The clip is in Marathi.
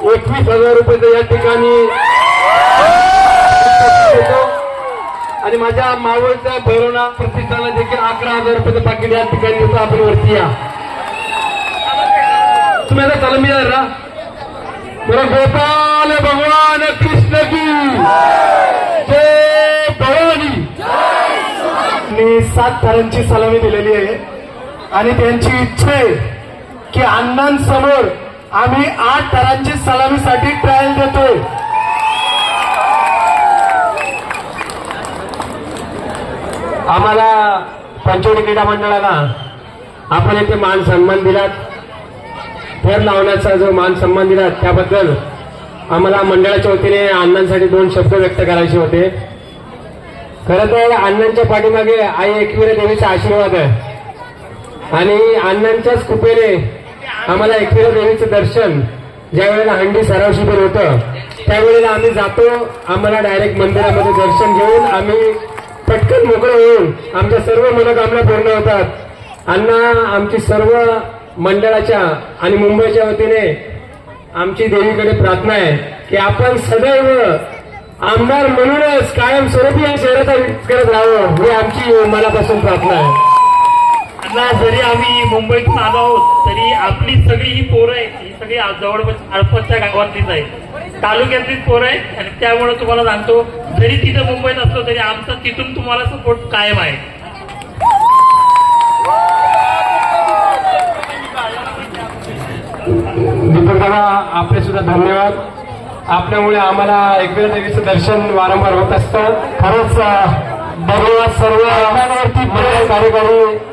21,000 रुपये या ठिकाणी आणि माझ्या मावळच्या भैरवनाथ प्रतिष्ठानला देखील 11,000 रुपये पाकिट या ठिकाणी देतो. आपण वरती या. तुम्ही आता तलमीदार ना बरं. गोपाल भगवान कृष्ण की जय भवानी. मी 7 थरांची सलामी दिलेली आहे आणि त्यांची इच्छा आहे की अण्णांसमोर आम्ही 8 थरांची सलामीसाठी ट्रायल देतोय. आम्हाला पंचवटी क्रीडा मंडळाला आपण इथे मान सन्मान दिलात. फेर लावण्याचा जो मान सन्मान दिला त्याबद्दल आम्हाला मंडळाच्या वतीने अण्णांसाठी 2 शब्द व्यक्त करायचे होते. खरं तर अण्णांच्या पाठीमागे आई एकविरा देवीचा आशीर्वाद आहे आणि अण्णांच्याच कृपेने आम्हाला एकविरा देवीचं दर्शन ज्या वेळेला हंडी सराव शिबिर होतं त्यावेळेला आम्ही जातो. आम्हाला डायरेक्ट मंदिरामध्ये दर्शन घेऊन आम्ही पटकन मोकळं होऊन आमच्या सर्व मनोकामना पूर्ण होतात. अण्णा आमची सर्व मंडळाच्या आणि मुंबईच्या वतीने आमची देवीकडे प्रार्थना आहे की आपण सदैव आमदार म्हणूनच कायमस्वरूपी या शहराचा विकास करत राहावं ही आमची मनापासून प्रार्थना आहे. अण्णा, जरी आम्ही मुंबईतून आलो आहोत तरी आपली सगळी ही पोरं आहेत ही सगळी जवळपास आसपासच्या गावातलीच आहेत, तालुक्यातलीच पोरं आहेत आणि त्यामुळे तुम्हाला सांगतो जरी तिथं मुंबईत असलो तरी आमचा तिथून तुम्हाला सपोर्ट कायम आहे. दीपक दादा आपले सुद्धा धन्यवाद. आपल्यामुळे आम्हाला एकविरा देवीचं दर्शन वारंवार होत असतं. खरंच धन्यवाद सर्व कार्यकर्ते.